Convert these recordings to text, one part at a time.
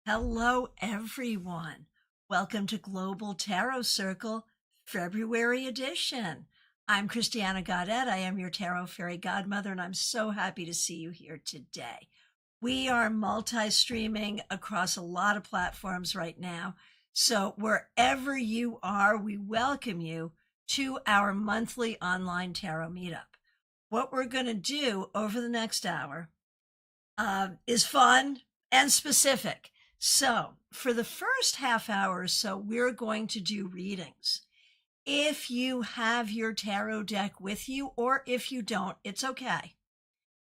Hello, everyone. Welcome to Global Tarot Circle, February edition. I'm Christiana Gaudet. I am your Tarot Fairy Godmother, and I'm so happy to see you here today. We are multi-streaming across a lot of platforms right now. So wherever you are, we welcome you to our monthly online tarot meetup. What we're going to do over the next hour is fun and specific. So for the first half hour or so, we're going to do readings. If you have your tarot deck with you, or if you don't, it's okay.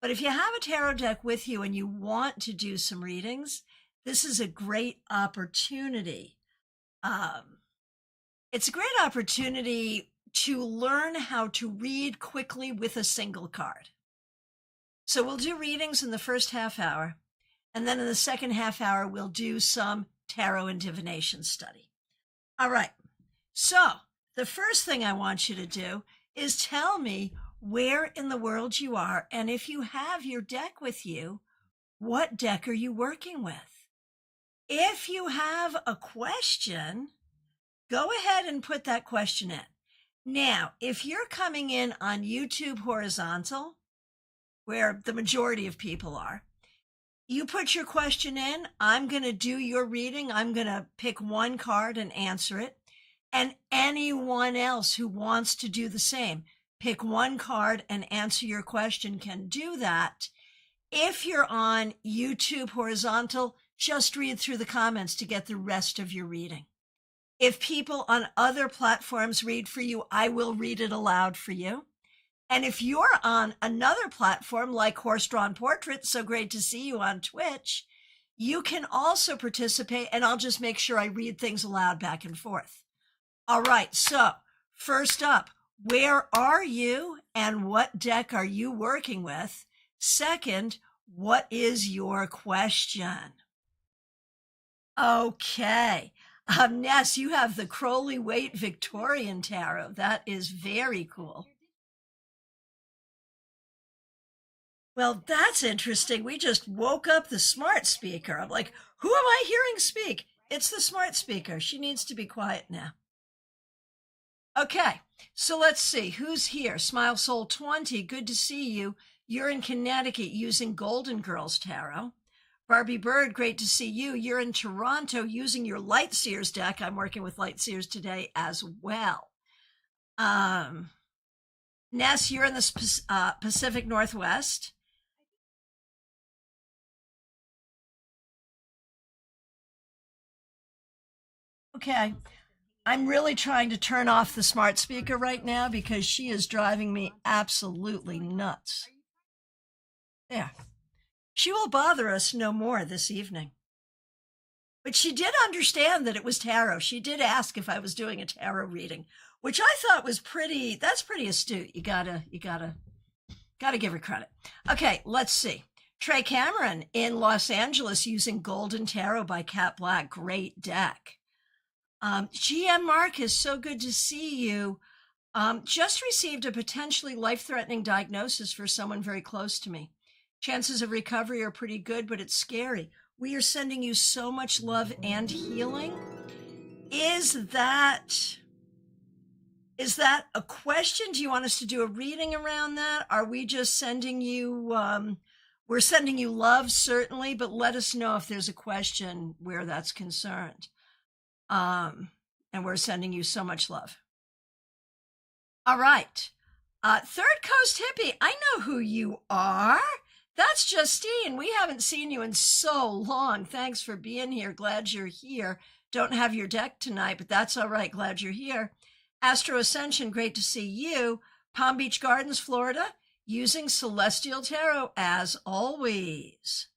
But if you have a tarot deck with you and you want to do some readings, this is a great opportunity. It's a great opportunity to learn how to read quickly with a single card. So we'll do readings in the first half hour. And then in the second half hour, we'll do some tarot and divination study. All right. So the first thing I want you to do is tell me where in the world you are. And if you have your deck with you, what deck are you working with? If you have a question, go ahead and put that question in. Now, if you're coming in on YouTube horizontal, where the majority of people are, you put your question in, I'm going to do your reading. I'm going to pick one card and answer it. And anyone else who wants to do the same, pick one card and answer your question, can do that. If you're on YouTube horizontal, just read through the comments to get the rest of your reading. If people on other platforms read for you, I will read it aloud for you. And if you're on another platform like Horse-Drawn Portraits, so great to see you on Twitch, you can also participate, and I'll just make sure I read things aloud back and forth. All right, so first up, where are you and what deck are you working with? Second, what is your question? Okay. Ness, you have the Crowley Waite Victorian Tarot. That is very cool. Well, that's interesting. We just woke up the smart speaker. I'm like, who am I hearing speak? It's the smart speaker. She needs to be quiet now. Okay, so let's see. Who's here? Smile Soul 20, good to see you. You're in Connecticut using Golden Girls Tarot. Barbie Bird, great to see you. You're in Toronto using your Light Seers deck. I'm working with Light Seers today as well. Ness, you're in the Pacific Northwest. Okay. I'm really trying to turn off the smart speaker right now because she is driving me absolutely nuts. There. She will bother us no more this evening. But she did understand that it was tarot. She did ask if I was doing a tarot reading, which I thought was that's pretty astute. You gotta give her credit. Okay, let's see. Trey Cameron in Los Angeles using Golden Tarot by Cat Black. Great deck. GM Marcus, so good to see you. Just received a potentially life-threatening diagnosis for someone very close to me. Chances of recovery are pretty good, but it's scary. We are sending you so much love and healing. Is that a question? Do you want us to do a reading around that? Are we just sending you, we're sending you love, certainly, but let us know if there's a question where that's concerned. And we're sending you so much love. All right. Third Coast Hippie, I know who you are. That's Justine. We haven't seen you in so long. Thanks for being here. Glad you're here. Don't have your deck tonight, but that's all right. Glad you're here. Astro Ascension, great to see you. Palm Beach Gardens, Florida, using Celestial Tarot as always.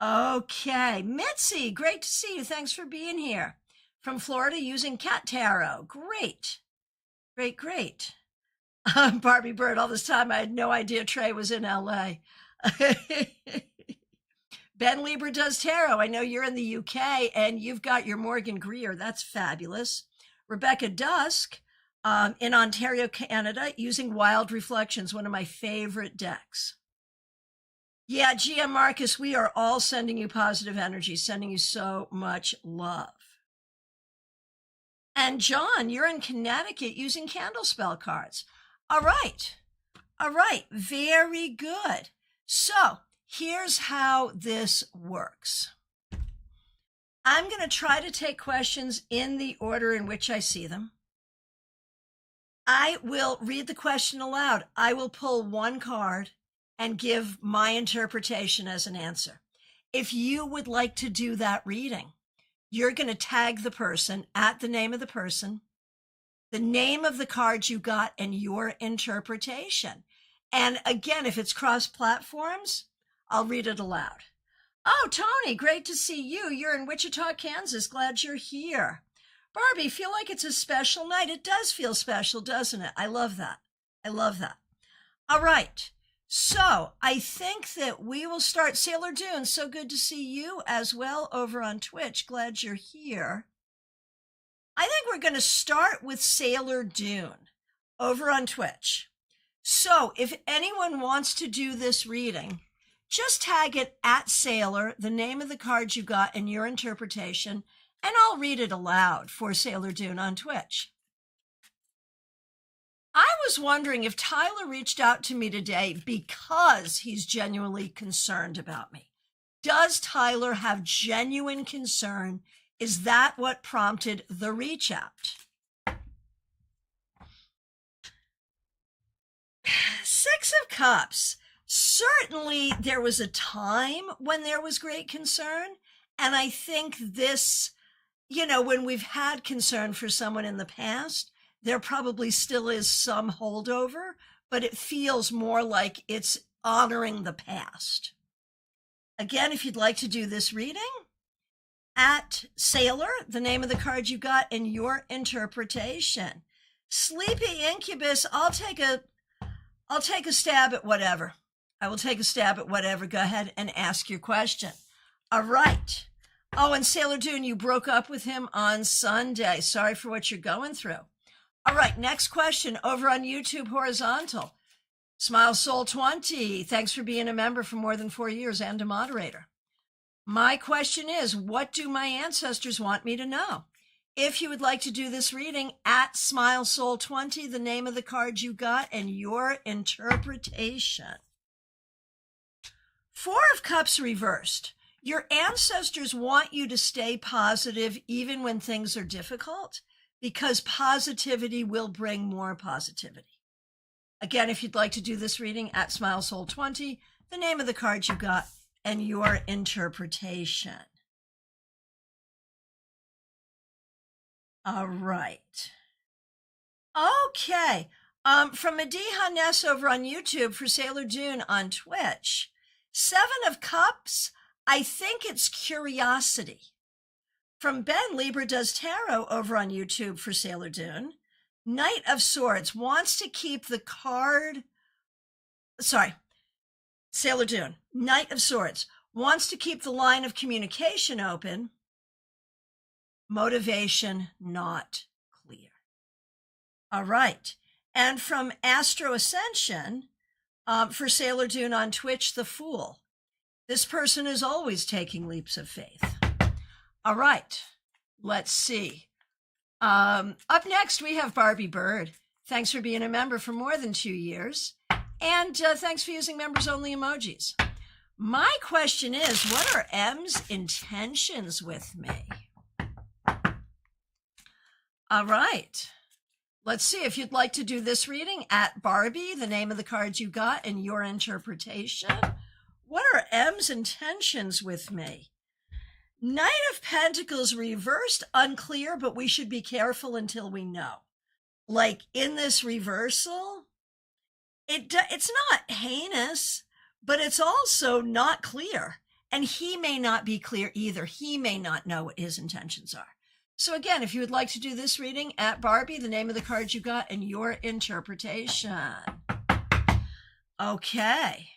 Okay. Mitzi, great to see you. Thanks for being here. From Florida, using Cat Tarot. Great. Great, great. Barbie Bird, all this time I had no idea Trey was in LA. Ben Lieber does tarot. I know you're in the UK and you've got your Morgan Greer. That's fabulous. Rebecca Dusk in Ontario, Canada, using Wild Reflections, one of my favorite decks. Yeah, GM Marcus, we are all sending you positive energy, sending you so much love. And John, you're in Connecticut using candle spell cards. All right. All right. Very good. So here's how this works. I'm going to try to take questions in the order in which I see them. I will read the question aloud. I will pull one card and give my interpretation as an answer. If you would like to do that reading, you're going to tag the person at the name of the person, the name of the card you got, and your interpretation. And again, if it's cross platforms, I'll read it aloud. Oh, Tony, great to see you. You're in Wichita, Kansas. Glad you're here. Barbie, feel like it's a special night. It does feel special, doesn't it? I love that. I love that. All right. So I think that we will start. Sailor Dune, so good to see you as well over on Twitch. Glad you're here. I think we're going to start with Sailor Dune over on Twitch. So if anyone wants to do this reading, just tag it at Sailor, the name of the card you got and your interpretation, and I'll read it aloud for Sailor Dune on Twitch. I was wondering if Tyler reached out to me today because he's genuinely concerned about me. Does Tyler have genuine concern? Is that what prompted the reach out? 6 of Cups. Certainly there was a time when there was great concern. And I think this, when we've had concern for someone in the past, there probably still is some holdover, but it feels more like it's honoring the past. Again, if you'd like to do this reading, at Sailor, the name of the card you got and your interpretation. Sleepy Incubus, I'll take a stab at whatever. I will take a stab at whatever. Go ahead and ask your question. All right. Oh, and Sailor Dune, you broke up with him on Sunday. Sorry for what you're going through. All right, next question over on YouTube Horizontal. Smile Soul 20, thanks for being a member for more than 4 years and a moderator. My question is, what do my ancestors want me to know? If you would like to do this reading, at Smile Soul 20, the name of the card you got and your interpretation. 4 of Cups reversed. Your ancestors want you to stay positive even when things are difficult, because positivity will bring more positivity. Again, if you'd like to do this reading, at Smile Soul 20, the name of the card you got and your interpretation. All right. Okay. From Mediha Ness over on YouTube for Sailor Dune on Twitch. 7 of Cups, I think it's curiosity. From Ben, Libra Does Tarot over on YouTube for Sailor Dune. Knight of Swords wants to keep the card. Sailor Dune. Knight of Swords wants to keep the line of communication open. Motivation not clear. All right. And from Astro Ascension for Sailor Dune on Twitch, the Fool. This person is always taking leaps of faith. All right, let's see. Up next, we have Barbie Bird. Thanks for being a member for more than 2 years. And thanks for using members-only emojis. My question is, what are M's intentions with me? All right. Let's see if you'd like to do this reading at Barbie, the name of the cards you got and your interpretation. What are M's intentions with me? Knight of Pentacles reversed, unclear, but we should be careful until we know. Like in this reversal, it's not heinous, but it's also not clear. And he may not be clear either. He may not know what his intentions are. So again, if you would like to do this reading at Barbie, the name of the cards you got and your interpretation. Okay.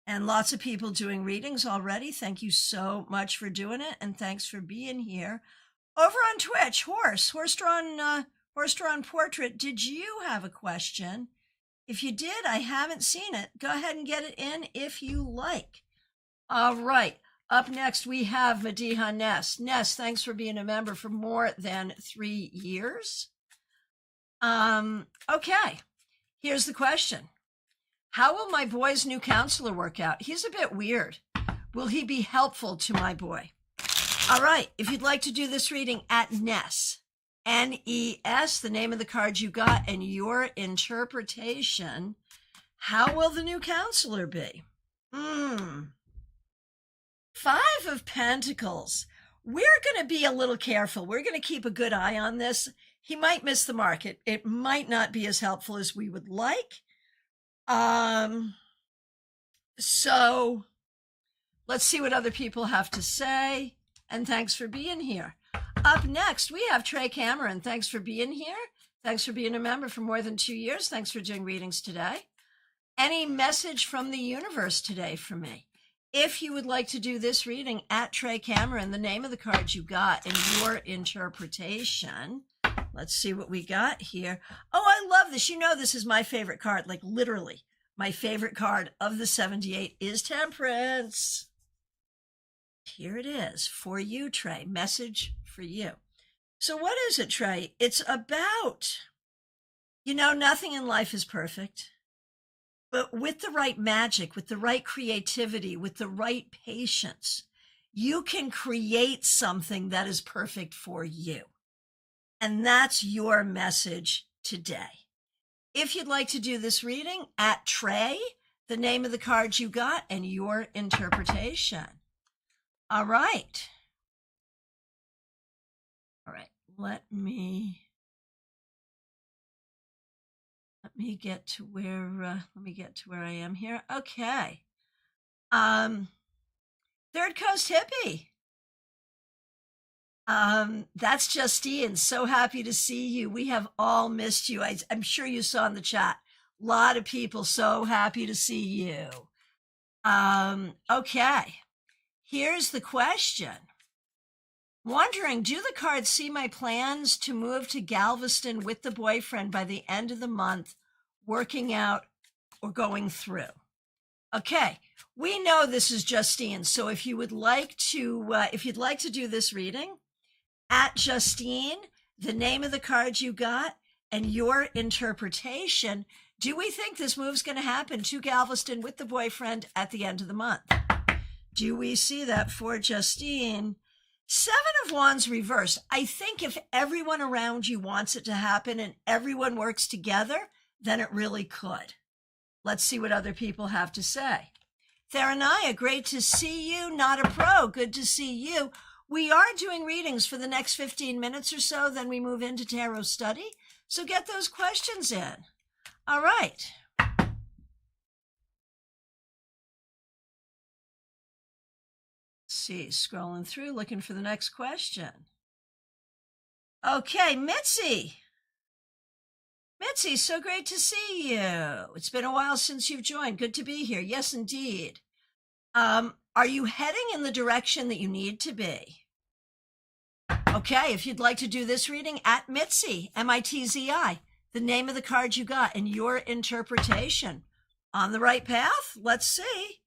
And lots of people doing readings already. Thank you so much for doing it. And thanks for being here. Over on Twitch, Horse Drawn Portrait, did you have a question? If you did, I haven't seen it. Go ahead and get it in if you like. All right. Up next, we have Madiha Ness. Ness, thanks for being a member for more than 3 years. Okay. Here's the question. How will my boy's new counselor work out? He's a bit weird. Will he be helpful to my boy? All right. If you'd like to do this reading at Ness, N-E-S, the name of the card you got, and your interpretation, how will the new counselor be? 5 of Pentacles. We're going to be a little careful. We're going to keep a good eye on this. He might miss the mark. It might not be as helpful as we would like. So let's see what other people have to say. And thanks for being here. Up next, we have Trey Cameron. Thanks for being here. Thanks for being a member for more than 2 years. Thanks for doing readings today. Any message from the universe today for me? If you would like to do this reading at Trey Cameron, the name of the card you got and your interpretation. Let's see what we got here. Oh, I love this. You know, this is my favorite card. Like literally, my favorite card of the 78 is Temperance. Here it is for you, Trey. Message for you. So what is it, Trey? It's about, nothing in life is perfect. But with the right magic, with the right creativity, with the right patience, you can create something that is perfect for you. And that's your message today. If you'd like to do this reading at Trey, the name of the card you got and your interpretation. All right. Let me get to where I am here. Okay. Third Coast Hippie. That's Justine. So happy to see you. We have all missed you. I'm sure you saw in the chat. A lot of people so happy to see you. Okay. Here's the question. Wondering, do the cards see my plans to move to Galveston with the boyfriend by the end of the month, working out or going through? Okay, we know this is Justine. So if you would like to, if you'd like to do this reading at Justine, the name of the card you got and your interpretation, do we think this move's going to happen to Galveston with the boyfriend at the end of the month? Do we see that for Justine? 7 of Wands reversed. I think if everyone around you wants it to happen and everyone works together, then it really could. Let's see what other people have to say. Theranaya, great to see you. Not a pro, good to see you. We are doing readings for the next 15 minutes or so, then we move into tarot study. So get those questions in. All right. See, scrolling through, looking for the next question. Okay, Mitzi. Mitzi, so great to see you. It's been a while since you've joined. Good to be here. Yes, indeed. Are you heading in the direction that you need to be? Okay, if you'd like to do this reading at Mitzi, M-I-T-Z-I, the name of the card you got and your interpretation. On the right path? Let's see.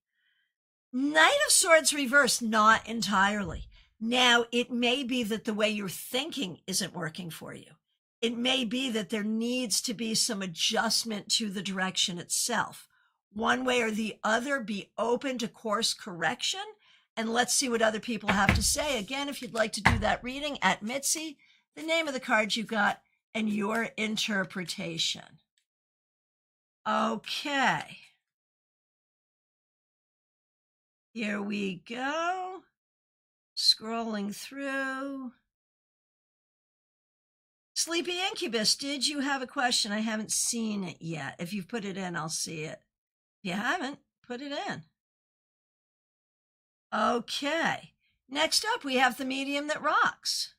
Knight of Swords reversed, not entirely. Now, it may be that the way you're thinking isn't working for you. It may be that there needs to be some adjustment to the direction itself. One way or the other, be open to course correction. And let's see what other people have to say. Again, if you'd like to do that reading at Mitzi, the name of the card you got and your interpretation. Okay. Here we go. Scrolling through. Sleepy Incubus, did you have a question? I haven't seen it yet. If you've put it in, I'll see it. If you haven't, put it in. Okay. Next up, we have the medium that rocks.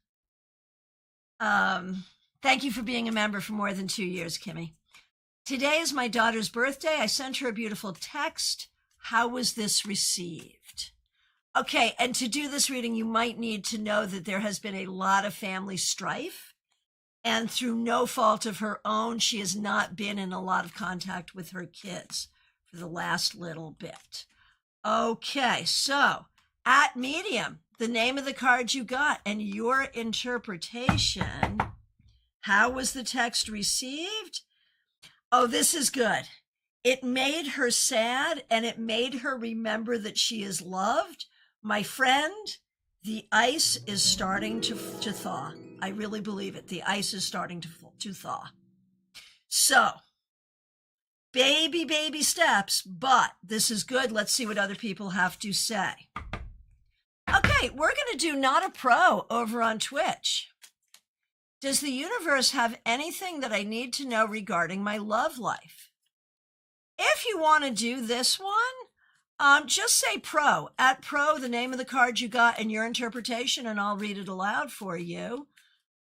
Thank you for being a member for more than 2 years, Kimmy. Today is my daughter's birthday. I sent her a beautiful text. How was this received? Okay, and to do this reading, you might need to know that there has been a lot of family strife. And through no fault of her own, she has not been in a lot of contact with her kids for the last little bit. Okay, so at medium, the name of the card you got and your interpretation. How was the text received? Oh, this is good. It made her sad and it made her remember that she is loved. My friend, the ice is starting to thaw. I really believe it. The ice is starting to thaw. So, baby steps, but this is good. Let's see what other people have to say. Okay, we're going to do Not a Pro over on Twitch. Does the universe have anything that I need to know regarding my love life? If you want to do this one, just say pro. At pro, the name of the card you got and your interpretation, and I'll read it aloud for you.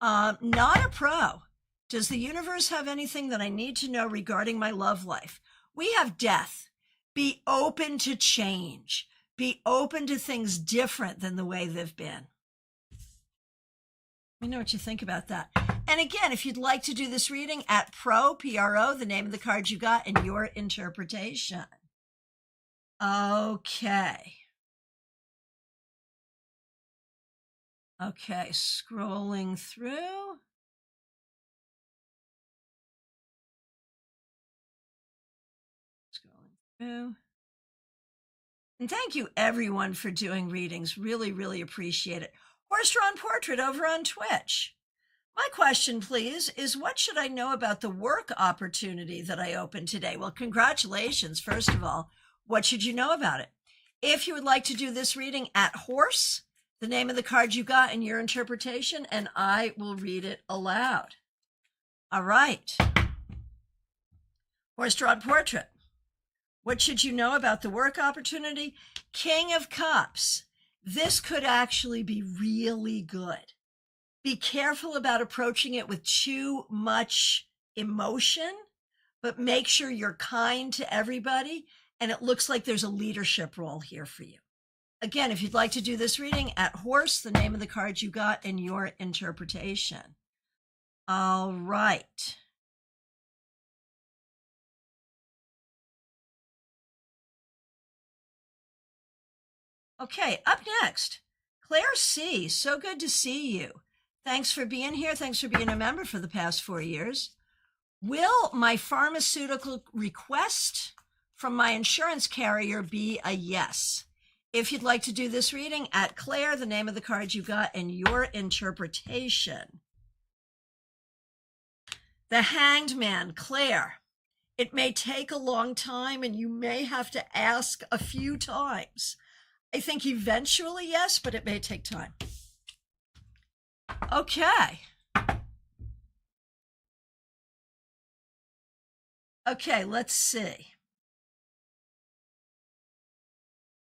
Not a pro. Does the universe have anything that I need to know regarding my love life? We have death. Be open to change. Be open to things different than the way they've been. Let me know what you think about that. And again, if you'd like to do this reading at pro, P-R-O, the name of the card you got and your interpretation. Okay. Okay, scrolling through. And thank you everyone for doing readings. Really, really appreciate it. Horse-drawn portrait over on Twitch. My question, please, is what should I know about the work opportunity that I opened today? Well, congratulations, first of all. What should you know about it? If you would like to do this reading at horse, the name of the card you got and your interpretation, and I will read it aloud. All right. Horse-drawn portrait. What should you know about the work opportunity? King of Cups. This could actually be really good. Be careful about approaching it with too much emotion, but make sure you're kind to everybody. And it looks like there's a leadership role here for you. Again, if you'd like to do this reading at horse, the name of the card you got and your interpretation. All right. Okay, up next, Claire C. So good to see you. Thanks for being here. Thanks for being a member for the past 4 years. Will my pharmaceutical request from my insurance carrier be a yes? If you'd like to do this reading at Claire, the name of the card you got and your interpretation. The Hanged Man, Claire. It may take a long time and you may have to ask a few times. I think eventually, yes, but it may take time. Okay. Okay, let's see.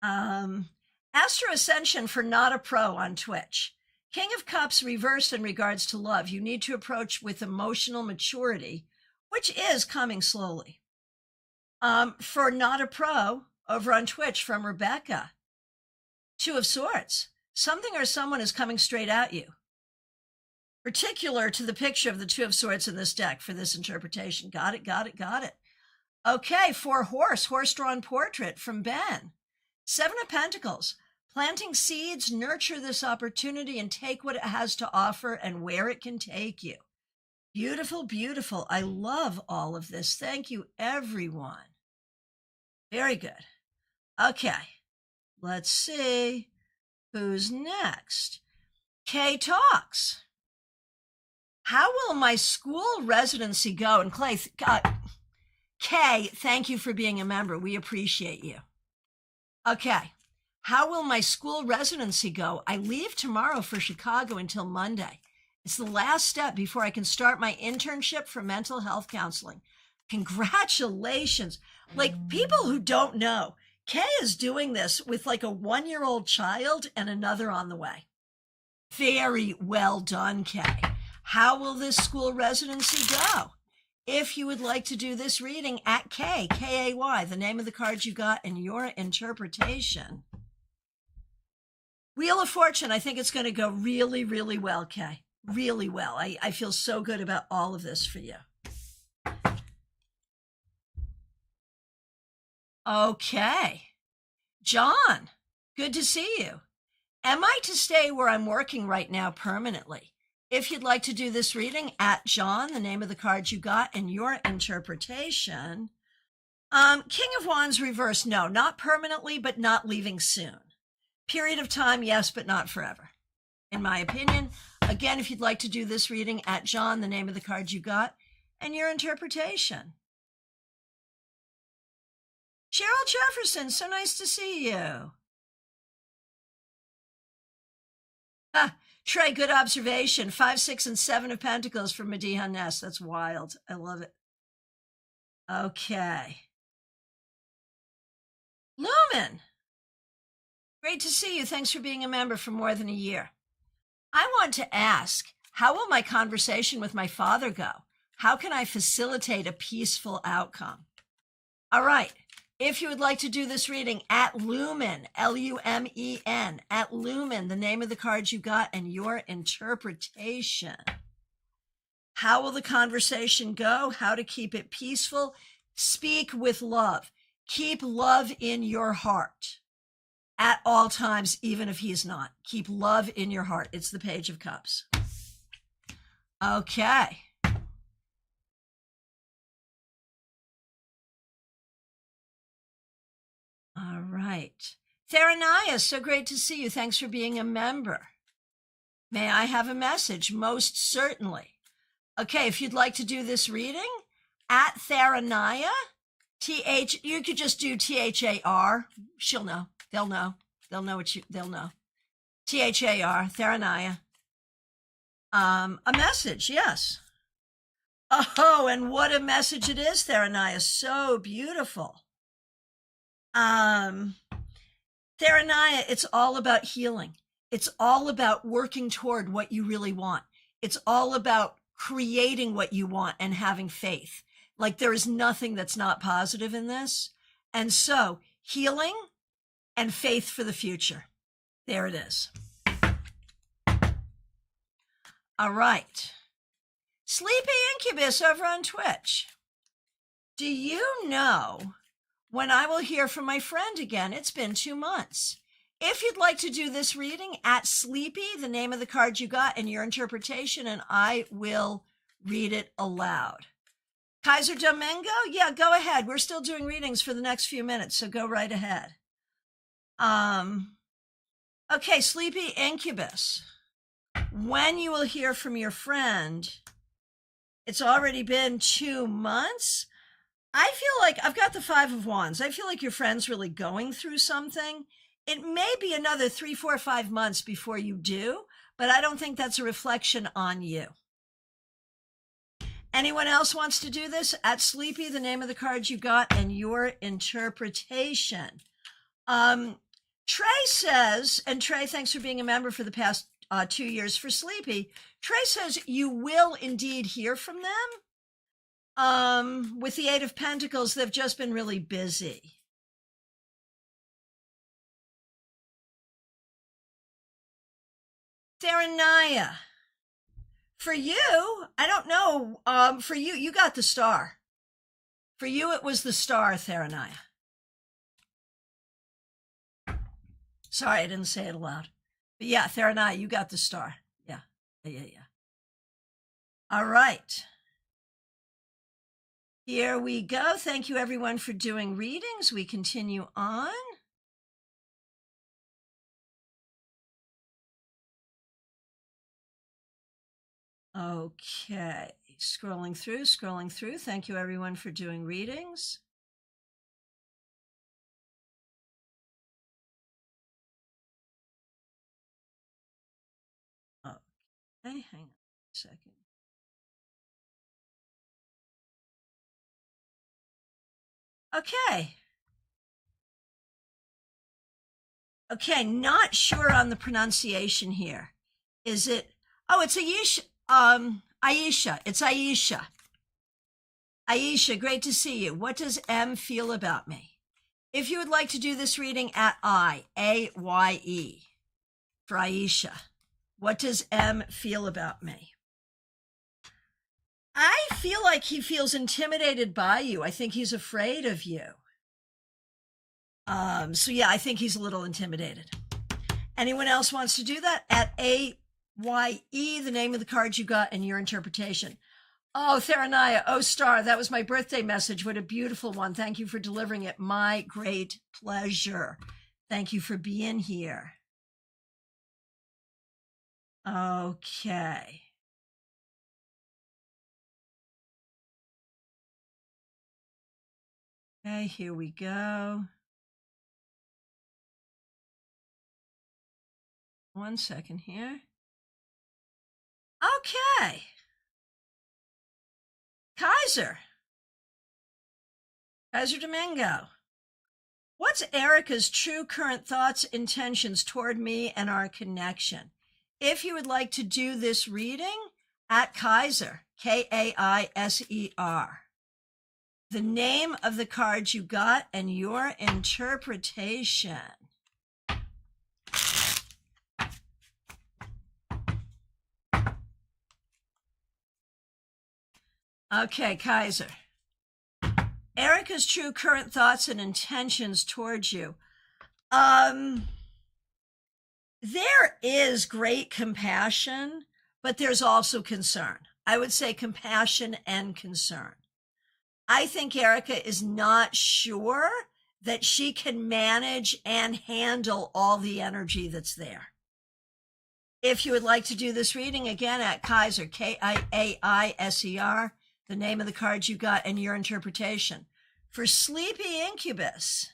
Astro Ascension for Not a Pro on Twitch. King of Cups reversed in regards to love. You need to approach with emotional maturity, which is coming slowly. For Not a Pro over on Twitch from Rebecca. Two of Swords. Something or someone is coming straight at you. Particular to the picture of the Two of Swords in this deck for this interpretation. Got it, got it, got it. Okay, for horse, horse-drawn portrait from Ben. Seven of Pentacles. Planting seeds, nurture this opportunity and take what it has to offer and where it can take you. Beautiful, beautiful. I love all of this. Thank you, everyone. Very good. Okay. Let's see who's next. Kay talks. How will my school residency go? And Clay, Kay, thank you for being a member. We appreciate you. Okay. How will my school residency go? I leave tomorrow for Chicago until Monday. It's the last step before I can start my internship for mental health counseling. Congratulations. Like, people who don't know, Kay is doing this with like a 1-year-old child and another on the way. Very well done, Kay. How will this school residency go? If you would like to do this reading at Kay, K-A-Y, the name of the card you got and your interpretation. Wheel of Fortune, I think it's going to go really, really well, Kay. really well. I feel so good about all of this for you. Okay. John, good to see you. Am I to stay where I'm working right now permanently? If you'd like to do this reading, at John, the name of the card you got, and your interpretation. King of Wands reverse, no, not permanently, but not leaving soon. Period of time, yes, but not forever, in my opinion. Again, if you'd like to do this reading, at John, the name of the card you got, and your interpretation. Cheryl Jefferson, so nice to see you. Trey, good observation. 5, 6, and 7 of Pentacles for Mediha Ness. That's wild. I love it. Okay. Lumen. Great to see you. Thanks for being a member for more than a year. I want to ask, how will my conversation with my father go? How can I facilitate a peaceful outcome? All right. If you would like to do this reading, at Lumen, Lumen, at Lumen, the name of the card you got, and your interpretation. How will the conversation go? How to keep it peaceful? Speak with love. Keep love in your heart at all times, even if he's not. Keep love in your heart. It's the Page of Cups. Okay. All right. Theranaya, so great to see you. Thanks for being a member. May I have a message? Most certainly. Okay, if you'd like to do this reading, at Theranaya, you could just do THAR. She'll know. They'll know. They'll know. THAR, Theranaya. A message, yes. Oh, and what a message it is, Theranaya. So beautiful. Theranaya, it's all about healing. It's all about working toward what you really want. It's all about creating what you want and having faith. Like, there is nothing that's not positive in this. And so, healing and faith for the future. There it is. All right. Sleepy Incubus over on Twitch. Do you know when I will hear from my friend again? It's been 2 months. If you'd like to do this reading, at Sleepy, the name of the card you got, and your interpretation, and I will read it aloud. Kaiser Domingo, yeah, go ahead. We're still doing readings for the next few minutes, so go right ahead. Okay, Sleepy Incubus. When you will hear from your friend, it's already been 2 months. I feel like I've got the 5 of Wands. I feel like your friend's really going through something. It may be another 3, 4, 5 months before you do, but I don't think that's a reflection on you. Anyone else wants to do this? At Sleepy, the name of the card you got, and your interpretation. Trey says, and Trey, thanks for being a member for the past 2 years for Sleepy. Trey says you will indeed hear from them. With the 8 of Pentacles, they've just been really busy. Theranaya. For you, I don't know. For you, you got the star. For you, it was the star, Theranaya. Sorry, I didn't say it aloud. But yeah, Theranaya, you got the star. Yeah. All right. Here we go. Thank you, everyone, for doing readings. We continue on. Okay, scrolling through. Thank you, everyone, for doing readings. Okay, hang on a second. Okay, not sure on the pronunciation here. Is it? Oh, it's Aisha. Aisha. It's Aisha. Aisha, great to see you. What does M feel about me? If you would like to do this reading, at AYE for Aisha. What does M feel about me? I feel like he feels intimidated by you. I think he's afraid of you. So yeah, I think he's a little intimidated. Anyone else wants to do that? At AYE, the name of the card you got and your interpretation. Oh, Theranaya, oh, Star, that was my birthday message. What a beautiful one. Thank you for delivering it. My great pleasure. Thank you for being here. Okay. Okay, here we go. 1 second here. Okay. Kaiser Domingo. What's Erica's true current thoughts, intentions toward me and our connection? If you would like to do this reading, at Kaiser, Kaiser, the name of the card you got and your interpretation. Okay, Kaiser. Erica's true current thoughts and intentions towards you. There is great compassion, but there's also concern. I would say compassion and concern. I think Erica is not sure that she can manage and handle all the energy that's there. If you would like to do this reading, again, at Kaiser, Kaiser, the name of the card you got and your interpretation. For Sleepy Incubus,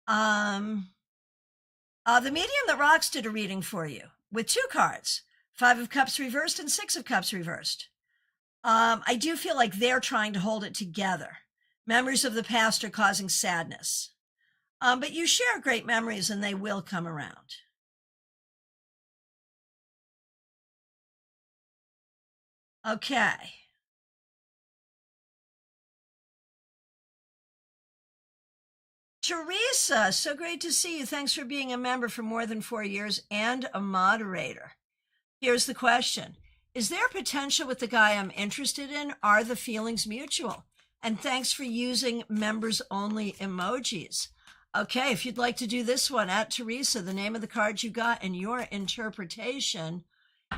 the medium that rocks did a reading for you with 2 cards, 5 of Cups reversed and 6 of Cups reversed. I do feel like they're trying to hold it together. Memories of the past are causing sadness. But you share great memories and they will come around. Okay. Teresa, so great to see you. Thanks for being a member for more than 4 years and a moderator. Here's the question. Is there potential with the guy I'm interested in? Are the feelings mutual? And thanks for using members only emojis. Okay, if you'd like to do this one, at Teresa, the name of the card you got and your interpretation.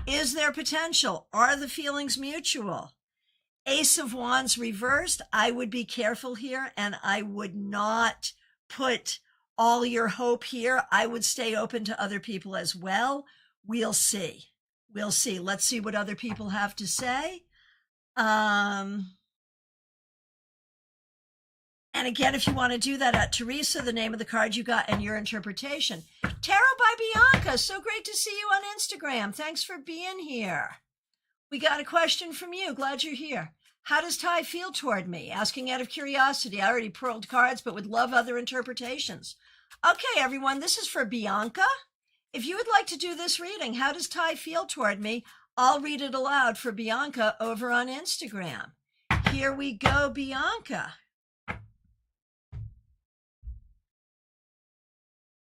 Is there potential? Are the feelings mutual? Ace of Wands reversed. I would be careful here and I would not put all your hope here. I would stay open to other people as well. We'll see. We'll see. Let's see what other people have to say. And again, if you want to do that, at Teresa, the name of the card you got and your interpretation. Tarot by Bianca, so great to see you on Instagram. Thanks for being here. We got a question from you. Glad you're here. How does Ty feel toward me? Asking out of curiosity. I already pearled cards, but would love other interpretations. Okay, everyone, this is for Bianca. If you would like to do this reading, how does Ty feel toward me? I'll read it aloud for Bianca over on Instagram. Here we go, Bianca.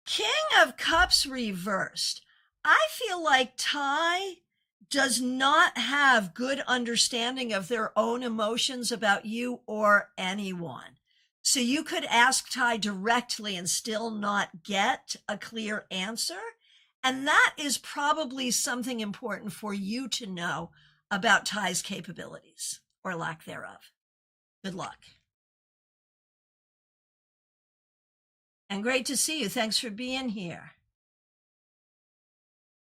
King of Cups reversed. I feel like Ty does not have good understanding of their own emotions about you or anyone. So you could ask Ty directly and still not get a clear answer. And that is probably something important for you to know about Ty's capabilities or lack thereof. Good luck. And great to see you. Thanks for being here.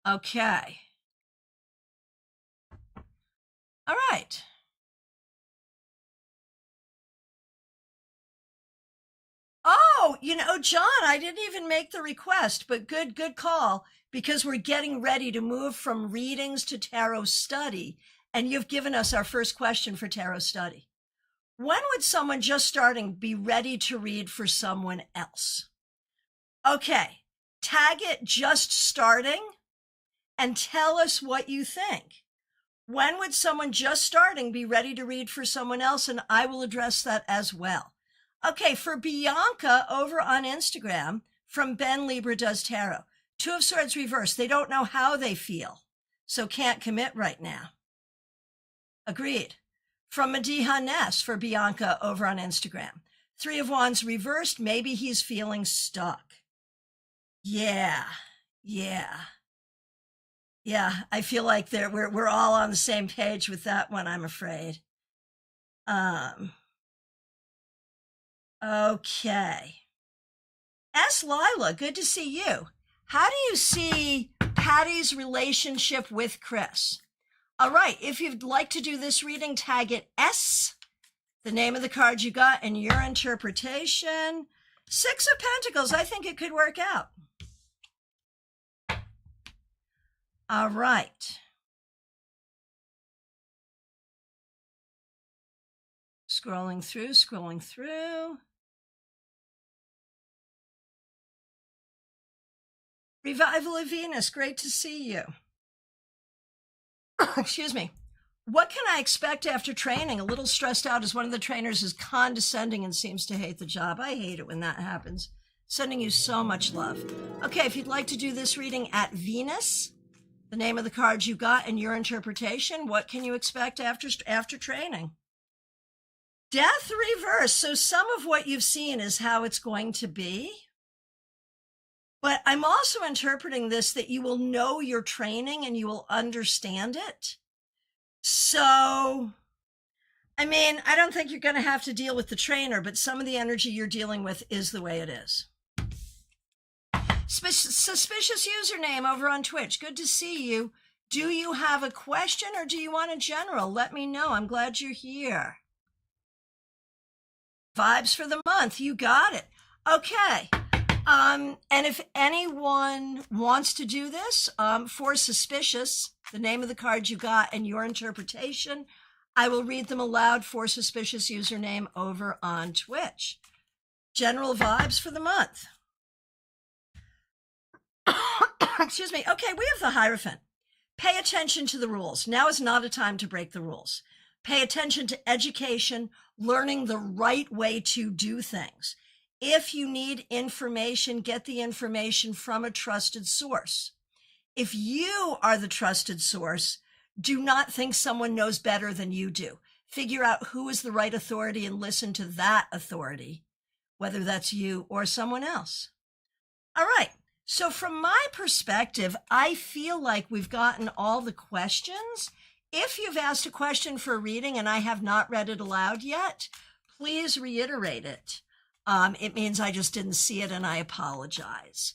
Okay. All right. Oh, John, I didn't even make the request, but good call, because we're getting ready to move from readings to tarot study, and you've given us our first question for tarot study. When would someone just starting be ready to read for someone else? Okay, tag it just starting and tell us what you think. When would someone just starting be ready to read for someone else? And I will address that as well. Okay, for Bianca over on Instagram, from Ben Libra Does Tarot, 2 of Swords reversed. They don't know how they feel. so can't commit right now. Agreed. From Madiha Ness for Bianca over on Instagram. 3 of Wands reversed. Maybe he's feeling stuck. Yeah. I feel like we're all on the same page with that one, I'm afraid. Okay. S. Lila, good to see you. How do you see Patty's relationship with Chris? All right, if you'd like to do this reading, tag it S, the name of the card you got, and your interpretation. 6 of Pentacles, I think it could work out. All right. Scrolling through. Revival of Venus, great to see you. Excuse me. What can I expect after training? A little stressed out as one of the trainers is condescending and seems to hate the job. I hate it when that happens. Sending you so much love. Okay, if you'd like to do this reading at Venus, the name of the cards you got and your interpretation, what can you expect after training? Death reverse. So some of what you've seen is how it's going to be. But I'm also interpreting this that you will know your training and you will understand it. So, I mean, I don't think you're going to have to deal with the trainer, but some of the energy you're dealing with is the way it is. Suspicious username over on Twitch. Good to see you. Do you have a question or do you want a general? Let me know. I'm glad you're here. Vibes for the month. You got it. Okay. And if anyone wants to do this, for Suspicious, the name of the card you got and your interpretation, I will read them aloud for Suspicious username over on Twitch. General vibes for the month. Excuse me. Okay, we have the Hierophant. Pay attention to the rules. Now is not a time to break the rules. Pay attention to education, learning the right way to do things. If you need information, get the information from a trusted source. If you are the trusted source, do not think someone knows better than you do. Figure out who is the right authority and listen to that authority, whether that's you or someone else. All right. So from my perspective, I feel like we've gotten all the questions. If you've asked a question for a reading and I have not read it aloud yet, please reiterate it. It means I just didn't see it and I apologize.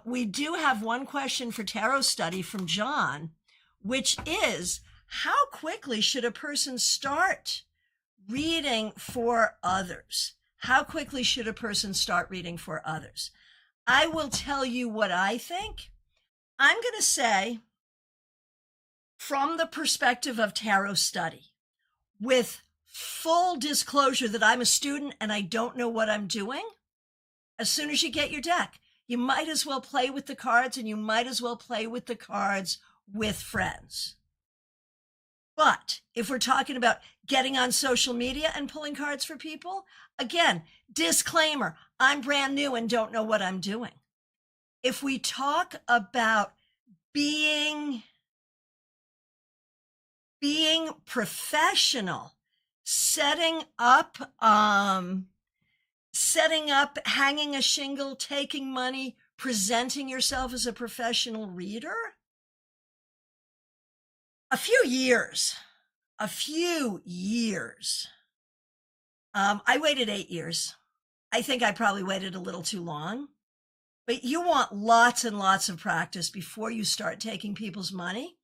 We do have one question for tarot study from John, which is, how quickly should a person start reading for others? How quickly should a person start reading for others? I will tell you what I think. I'm going to say, from the perspective of tarot study, with full disclosure that I'm a student and I don't know what I'm doing, as soon as you get your deck, you might as well play with the cards, and you might as well play with the cards with friends. But if we're talking about getting on social media and pulling cards for people, again, disclaimer, I'm brand new and don't know what I'm doing. If we talk about being professional, setting up, hanging a shingle, taking money, presenting yourself as a professional reader, a few years. I waited 8 years. I think I probably waited a little too long, but you want lots and lots of practice before you start taking people's money.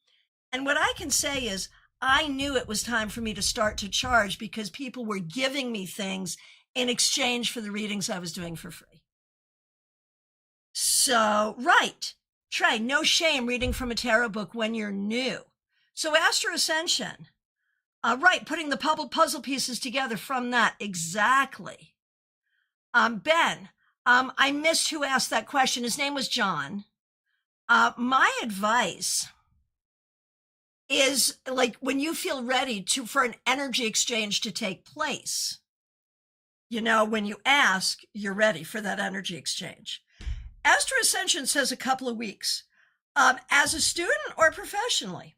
And what I can say is, I knew it was time for me to start to charge because people were giving me things in exchange for the readings I was doing for free. So, right, Trey, no shame reading from a tarot book when you're new. So Astro Ascension, right, putting the puzzle pieces together from that, exactly. Ben, I missed who asked that question. His name was John. My advice is, like, when you feel ready for an energy exchange to take place, you know, when you ask, you're ready for that energy exchange. Astro Ascension says a couple of weeks. As a student or professionally?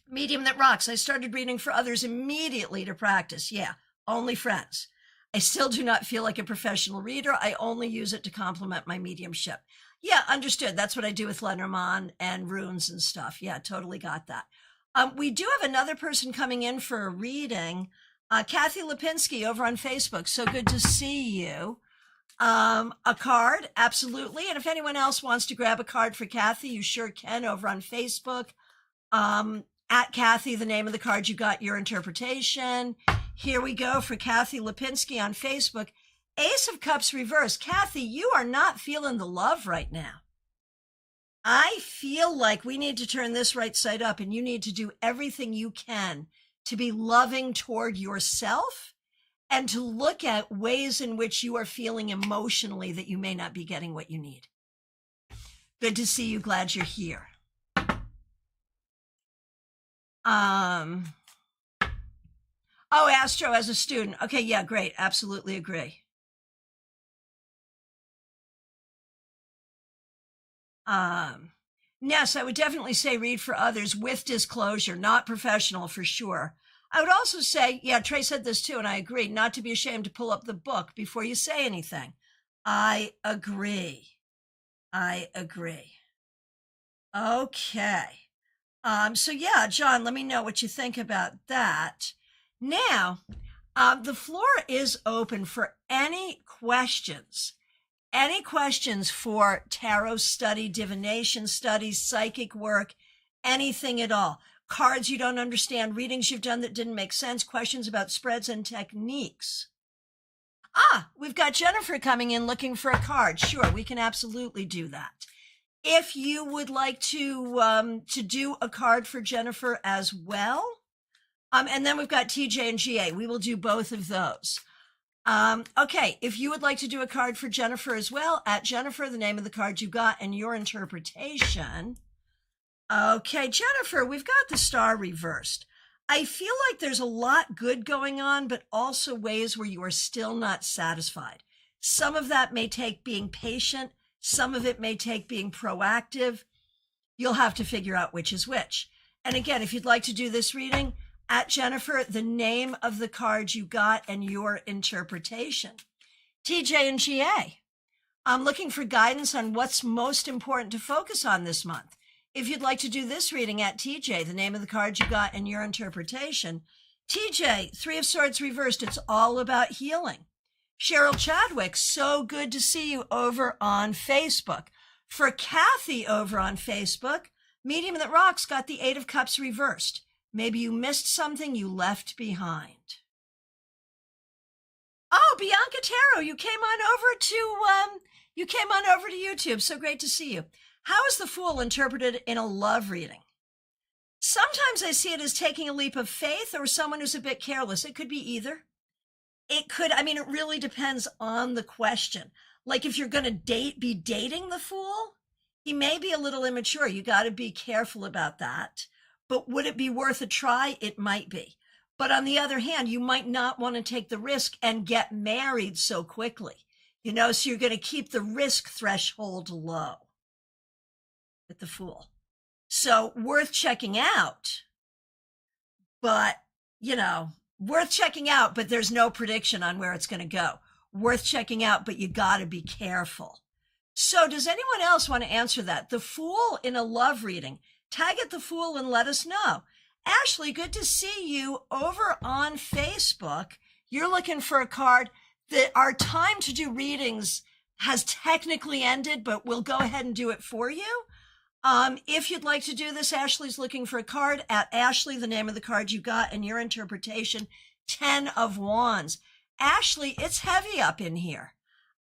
Medium that rocks. I started reading for others immediately to practice. Yeah, only friends. I still do not feel like a professional reader. I only use it to complement my mediumship. Yeah, understood. That's what I do with Lenormand and runes and stuff. Yeah, totally got that. We do have another person coming in for a reading. Kathy Lipinski over on Facebook. So good to see you. A card, absolutely. And if anyone else wants to grab a card for Kathy, you sure can over on Facebook. At Kathy, the name of the card you got, your interpretation. Here we go for Kathy Lipinski on Facebook. Ace of Cups reversed. Kathy, you are not feeling the love right now. I feel like we need to turn this right side up, and you need to do everything you can to be loving toward yourself and to look at ways in which you are feeling emotionally that you may not be getting what you need. Good to see you. Glad you're here. Oh, Astro as a student. Okay, yeah, great. Absolutely agree. Yes, I would definitely say read for others with disclosure, not professional for sure. I would also say, yeah, Trey said this too, and I agree, not to be ashamed to pull up the book before you say anything. I agree. I agree. Okay. So yeah, John, let me know what you think about that. Now, the floor is open for any questions. Any questions for tarot study, divination studies, psychic work, anything at all. Cards you don't understand, readings you've done that didn't make sense, questions about spreads and techniques. We've got Jennifer coming in looking for a card. Sure, we can absolutely do that. If you would like to do a card for Jennifer as well, and then we've got TJ and GA. We will do both of those. Okay, if you would like to do a card for Jennifer as well, at Jennifer, the name of the card you got and your interpretation. Okay, Jennifer, we've got the star reversed. I feel like there's a lot good going on, but also ways where you are still not satisfied. Some of that may take being patient. Some of it may take being proactive. You'll have to figure out which is which. And again, if you'd like to do this reading, at Jennifer, the name of the card you got and your interpretation. TJ and GA, I'm looking for guidance on what's most important to focus on this month. If you'd like to do this reading at TJ, the name of the card you got and your interpretation. TJ, Three of Swords reversed. It's all about healing. Cheryl Chadwick, so good to see you over on Facebook. For Kathy over on Facebook, Medium That Rocks got the Eight of Cups reversed. Maybe you missed something you left behind. Oh, Bianca Tarot, you came on over to YouTube. So great to see you. How is the Fool interpreted in a love reading? Sometimes I see it as taking a leap of faith or someone who's a bit careless. It could be either. It really depends on the question. Like if you're going to be dating the Fool, he may be a little immature. You got to be careful about that. But would it be worth a try? It might be. But on the other hand, you might not want to take the risk and get married so quickly. So you're going to keep the risk threshold low with the Fool. So worth checking out. But, worth checking out, but there's no prediction on where it's going to go. Worth checking out, but you got to be careful. So does anyone else want to answer that? The Fool in a love reading. Tag at the Fool and let us know. Ashley, good to see you over on Facebook. You're looking for a card. Our time to do readings has technically ended, but we'll go ahead and do it for you. If you'd like to do this, Ashley's looking for a card. At Ashley, the name of the card you got and your interpretation, 10 of Wands. Ashley, it's heavy up in here.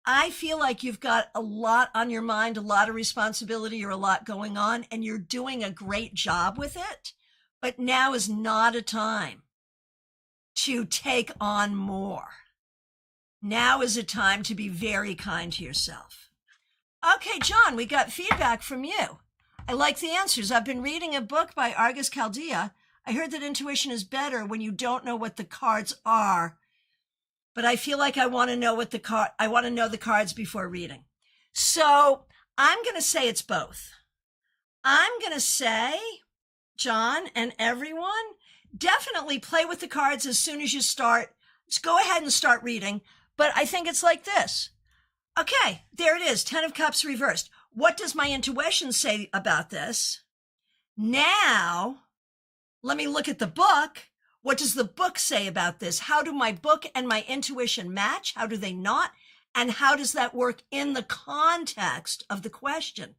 I feel like you've got a lot on your mind, a lot of responsibility, or a lot going on, and you're doing a great job with it. But now is not a time to take on more. Now is a time to be very kind to yourself. Okay, John, we got feedback from you. I like the answers. I've been reading a book by Argus Chaldea. I heard that intuition is better when you don't know what the cards are. But I feel like I want to know the cards before reading. So I'm going to say it's both. I'm going to say, John and everyone, definitely play with the cards as soon as you start. Just go ahead and start reading. But I think it's like this. Okay, there it is, 10 of Cups reversed. What does my intuition say about this? Now, let me look at the book. What does the book say about this? How do my book and my intuition match? How do they not? And how does that work in the context of the question?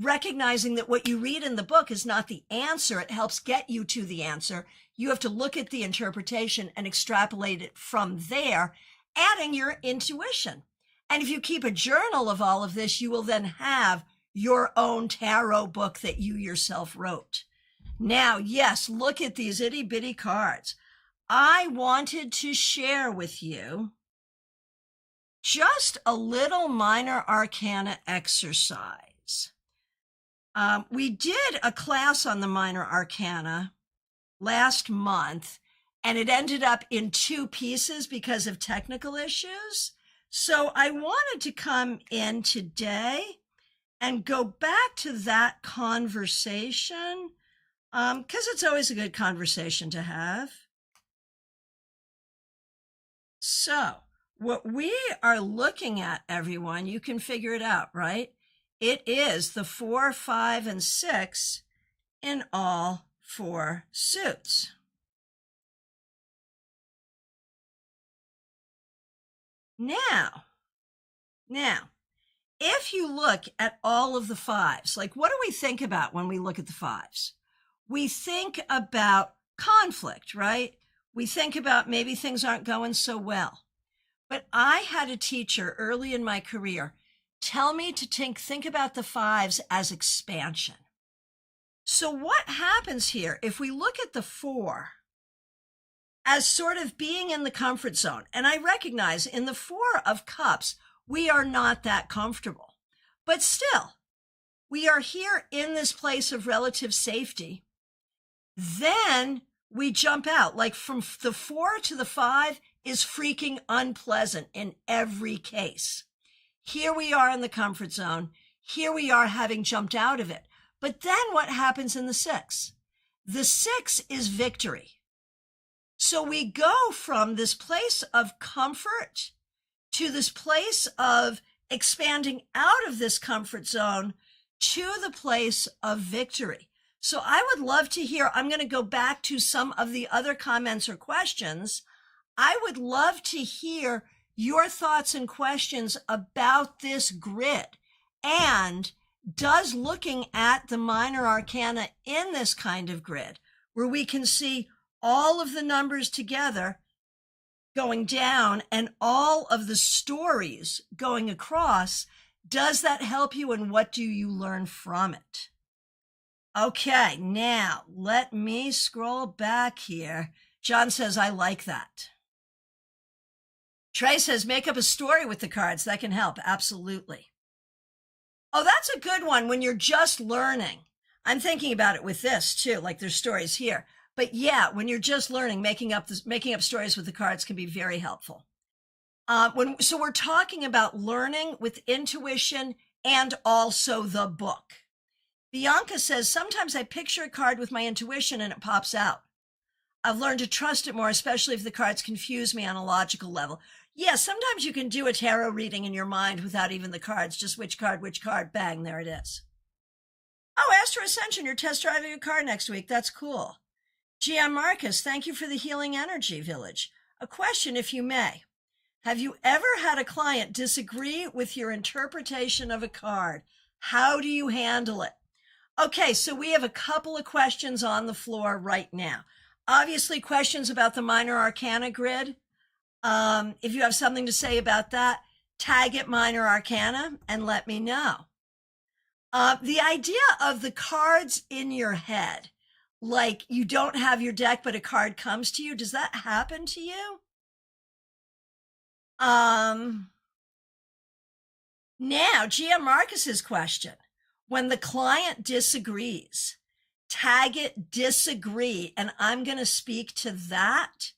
Recognizing that what you read in the book is not the answer. It helps get you to the answer. You have to look at the interpretation and extrapolate it from there, adding your intuition. And if you keep a journal of all of this, you will then have your own tarot book that you yourself wrote. Now, yes, look at these itty bitty cards. I wanted to share with you just a little minor arcana exercise. We did a class on the minor arcana last month, and it ended up in 2 pieces because of technical issues. So I wanted to come in today and go back to that conversation, because it's always a good conversation to have. So what we are looking at, everyone, you can figure it out, right? It is the 4, 5, and 6 in all 4 suits. Now, if you look at all of the 5s, like what do we think about when we look at the 5s? We think about conflict, right? We think about maybe things aren't going so well. But I had a teacher early in my career tell me to think about the 5s as expansion. So what happens here if we look at the 4 as sort of being in the comfort zone? And I recognize in the 4 of Cups, we are not that comfortable, but still, we are here in this place of relative safety. Then we jump out, like from the 4 to the 5 is freaking unpleasant in every case. Here we are in the comfort zone. Here we are having jumped out of it. But then what happens in the 6? The 6 is victory. So we go from this place of comfort to this place of expanding out of this comfort zone to the place of victory. So I would love to hear, I'm going to go back to some of the other comments or questions. I would love to hear your thoughts and questions about this grid. And does looking at the minor arcana in this kind of grid, where we can see all of the numbers together going down and all of the stories going across, does that help you, and what do you learn from it? Okay, now let me scroll back here. John says, I like that. Trey says, make up a story with the cards. That can help. Absolutely. Oh, that's a good one when you're just learning. I'm thinking about it with this too, like there's stories here. But yeah, when you're just learning, making up stories with the cards can be very helpful. So we're talking about learning with intuition and also the book. Bianca says, sometimes I picture a card with my intuition and it pops out. I've learned to trust it more, especially if the cards confuse me on a logical level. Yeah, sometimes you can do a tarot reading in your mind without even the cards, just which card, bang, there it is. Oh, Astro Ascension, you're test driving a car next week. That's cool. GM Marcus, thank you for the healing energy, Village. A question, if you may. Have you ever had a client disagree with your interpretation of a card? How do you handle it? Okay, so we have a couple of questions on the floor right now. Obviously, questions about the minor arcana grid. If you have something to say about that, tag it minor arcana and let me know. The idea of the cards in your head, like you don't have your deck, but a card comes to you. Does that happen to you? Now, GM Marcus's question. When the client disagrees, tag it disagree, and I'm going to speak to that.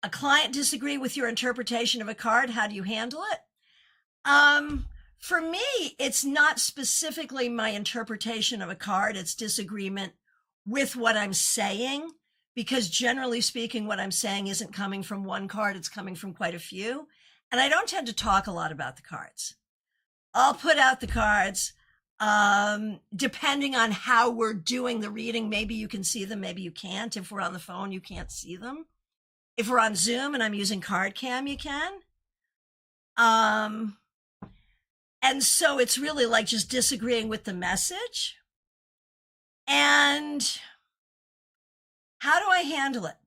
A client disagree with your interpretation of a card. How do you handle it? For me, it's not specifically my interpretation of a card. It's disagreement with what I'm saying, because generally speaking, what I'm saying isn't coming from one card. It's coming from quite a few. And I don't tend to talk a lot about the cards. I'll put out the cards. Depending on how we're doing the reading, maybe you can see them, maybe you can't. If we're on the phone, you can't see them. If we're on Zoom and I'm using Card Cam, you can. And so it's really like just disagreeing with the message. And how do I handle it?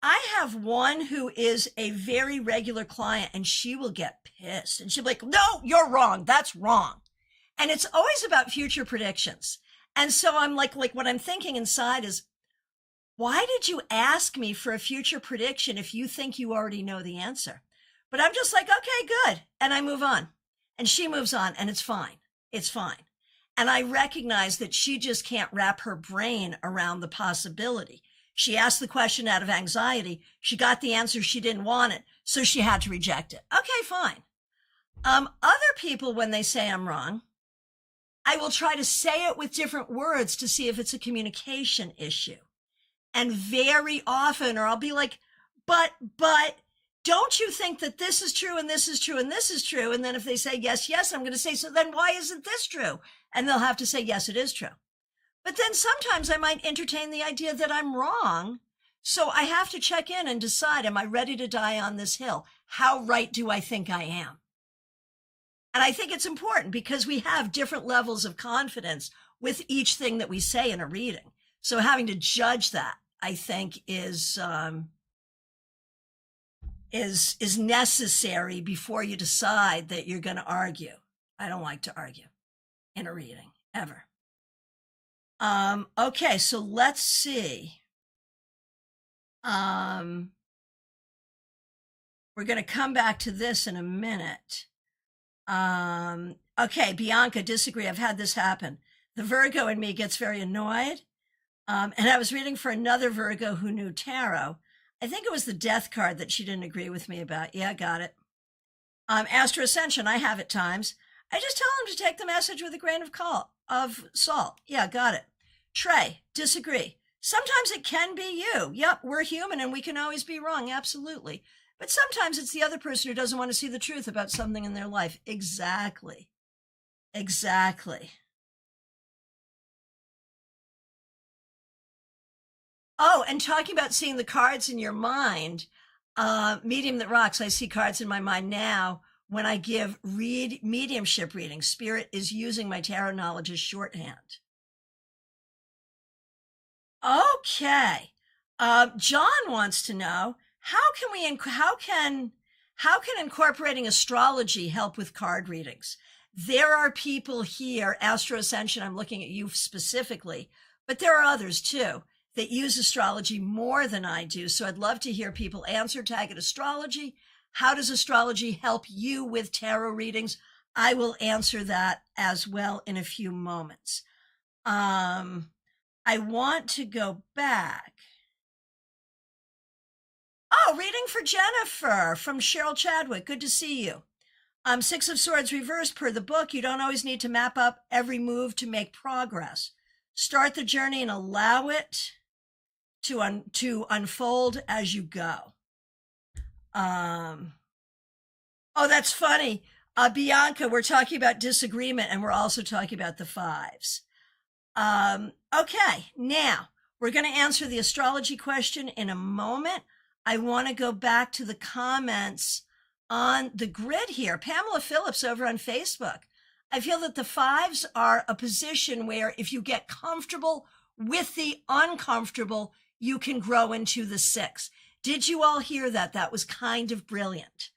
I have one who is a very regular client, and she will get pissed. And she'll be like, no, you're wrong. That's wrong. And it's always about future predictions. And so I'm like what I'm thinking inside is, why did you ask me for a future prediction if you think you already know the answer? But I'm just like, okay, good. And I move on. And she moves on, and it's fine. It's fine. And I recognize that she just can't wrap her brain around the possibility. She asked the question out of anxiety. She got the answer. She didn't want it, so she had to reject it. Okay, fine. Other people, when they say I'm wrong, I will try to say it with different words to see if it's a communication issue. And very often, or I'll be like, but don't you think that this is true and this is true and this is true? And then if they say, yes, I'm going to say, so then why isn't this true? And they'll have to say, yes, it is true. But then sometimes I might entertain the idea that I'm wrong. So I have to check in and decide, am I ready to die on this hill? How right do I think I am? And I think it's important because we have different levels of confidence with each thing that we say in a reading. So having to judge that, I think, is necessary before you decide that you're going to argue. I don't like to argue in a reading, ever. Okay, so let's see. We're going to come back to this in a minute. Okay, Bianca, disagree. I've had this happen. The Virgo in me gets very annoyed. And I was reading for another Virgo who knew tarot. I think it was the death card that she didn't agree with me about. Yeah, got it. Astro Ascension, I have at times. I just tell them to take the message with a grain of salt. Yeah, got it. Trey, disagree. Sometimes it can be you. Yep, we're human and we can always be wrong. Absolutely. But sometimes it's the other person who doesn't want to see the truth about something in their life. Exactly. Oh, and talking about seeing the cards in your mind, medium that rocks, I see cards in my mind now when I give mediumship readings. Spirit is using my tarot knowledge as shorthand. Okay. John wants to know, how can incorporating astrology help with card readings? There are people here, Astro Ascension, I'm looking at you specifically, but there are others too that use astrology more than I do. So I'd love to hear people answer, tag it astrology. How does astrology help you with tarot readings? I will answer that as well in a few moments. I want to go back. Oh, reading for Jennifer from Cheryl Chadwick. Good to see you. Six of Swords reversed per the book. You don't always need to map up every move to make progress. Start the journey and allow it to unfold as you go. Oh, that's funny. Bianca, we're talking about disagreement and we're also talking about the fives. Okay, now we're going to answer the astrology question in a moment. I want to go back to the comments on the grid here. Pamela Phillips over on Facebook. I feel that the fives are a position where if you get comfortable with the uncomfortable, you can grow into the six. Did you all hear that? That was kind of brilliant.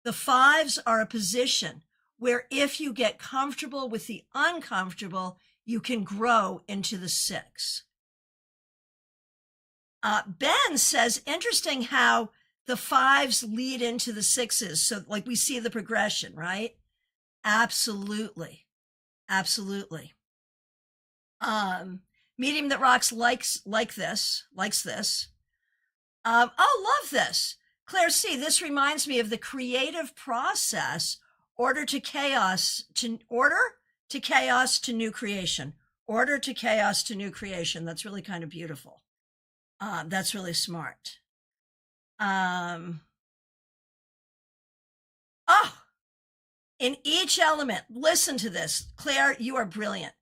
The fives are a position where if you get comfortable with the uncomfortable, you can grow into the six. Ben says, interesting how the fives lead into the sixes. So like we see the progression, right? Absolutely. Medium that rocks likes this. Oh, love this. Claire C., this reminds me of the creative process order to chaos to new creation. Order to chaos to new creation. That's really kind of beautiful. That's really smart. In each element, listen to this. Claire, you are brilliant.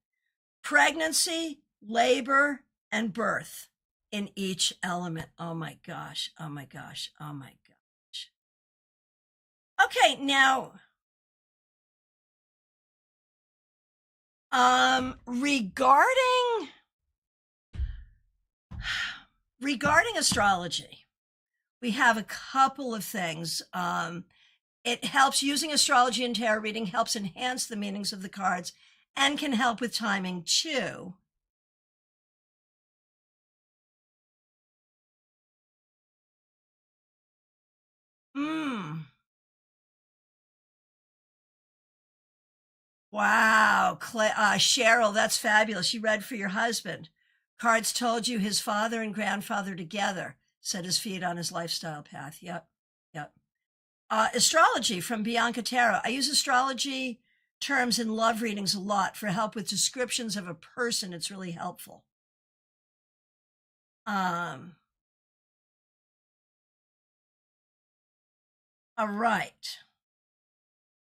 Pregnancy, labor, and birth in each element. Oh my gosh. Oh my gosh. Oh my gosh. Okay, now, regarding astrology, we have a couple of things. It helps, using astrology and tarot reading helps enhance the meanings of the cards and can help with timing too. Wow, Cheryl, that's fabulous. You read for your husband. Cards told you his father and grandfather together set his feet on his lifestyle path. Yep, yep. Astrology from Bianca Tarot. I use astrology terms in love readings a lot for help with descriptions of a person. It's really helpful. All right.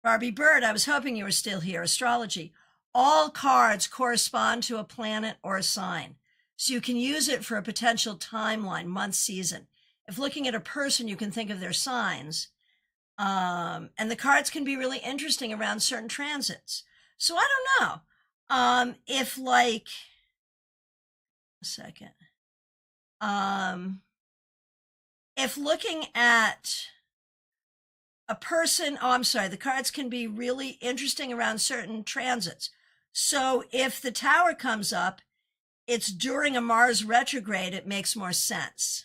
Barbie Bird, I was hoping you were still here. Astrology. All cards correspond to a planet or a sign, so you can use it for a potential timeline, month, season. If looking at a person, you can think of their signs. And the cards can be really interesting around certain transits. So I don't know. If like, a second. If looking at a person, the cards can be really interesting around certain transits. So if the Tower comes up, it's during a Mars retrograde, it makes more sense.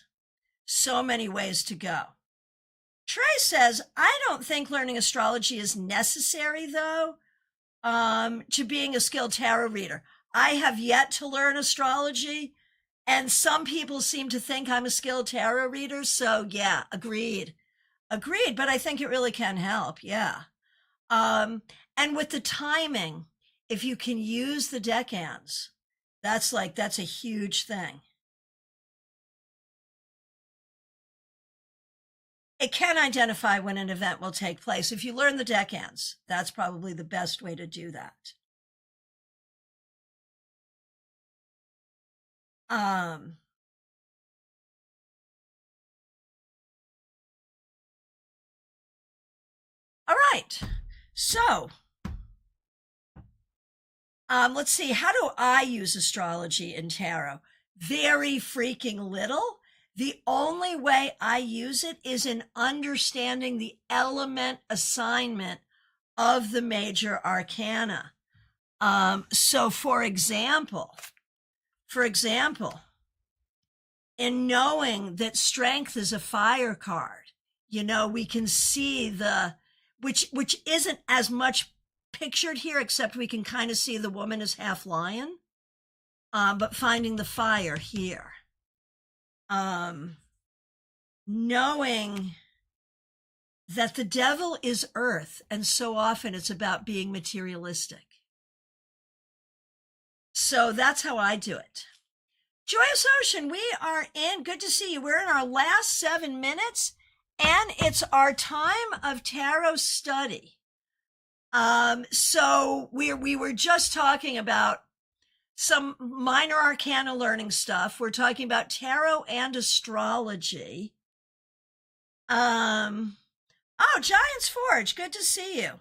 So many ways to go. Trey says, I don't think learning astrology is necessary, though, to being a skilled tarot reader. I have yet to learn astrology, and some people seem to think I'm a skilled tarot reader. So, yeah, agreed. But I think it really can help. Yeah. And with the timing, if you can use the decans, that's a huge thing. It can identify when an event will take place. If you learn the decans, that's probably the best way to do that. All right. So, let's see. How do I use astrology and tarot? Very freaking little. The only way I use it is in understanding the element assignment of the major arcana. So for example, in knowing that strength is a fire card, we can see which isn't as much pictured here, except we can kind of see the woman as half lion, but finding the fire here. Knowing that the devil is earth, and so often it's about being materialistic. So that's how I do it. Joyous Ocean, we are in. Good to see you. We're in our last 7 minutes, and it's our time of tarot study. So we were just talking about some minor arcana learning stuff. We're talking about tarot and astrology. Giant's Forge, good to see you.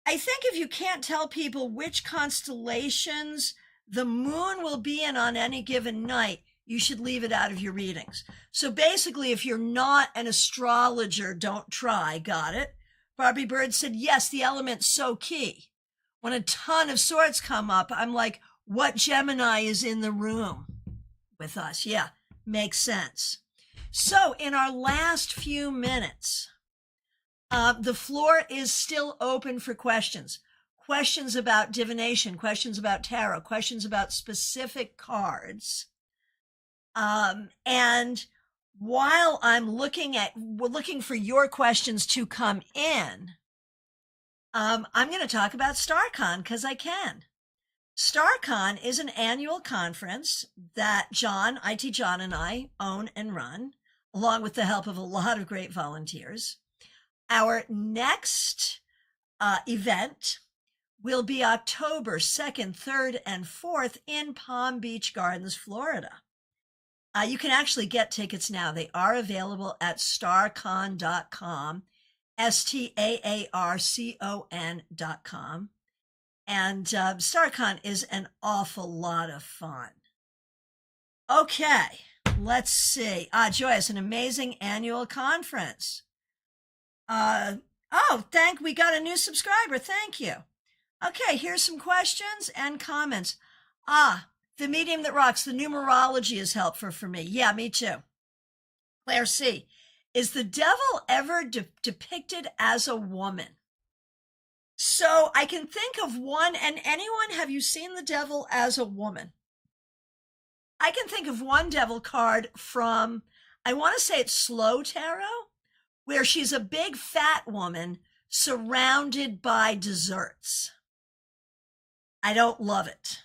I think if you can't tell people which constellations the moon will be in on any given night, you should leave it out of your readings. So basically, if you're not an astrologer, don't try. Got it? Barbie Bird said, yes, the element's so key. When a ton of swords come up, I'm like, what Gemini is in the room with us? Yeah, makes sense. So in our last few minutes, the floor is still open for questions. Questions about divination, questions about tarot, questions about specific cards. And while I'm looking for your questions to come in, I'm going to talk about StaarCon because I can. StaarCon is an annual conference that IT John and I own and run, along with the help of a lot of great volunteers. Our next event will be October 2nd, 3rd, and 4th in Palm Beach Gardens, Florida. You can actually get tickets now. They are available at StaarCon.com, StaarCon.com. And StaarCon is an awful lot of fun. Okay, let's see. Joy, it's an amazing annual conference. We got a new subscriber. Thank you. Okay, here's some questions and comments. The medium that rocks, the numerology is helpful for me. Yeah, me too. Claire C. Is the devil ever depicted as a woman? So I can think of one, and anyone, have you seen the devil as a woman? I can think of one devil card from, I want to say it's Slow Tarot, where she's a big fat woman surrounded by desserts. I don't love it.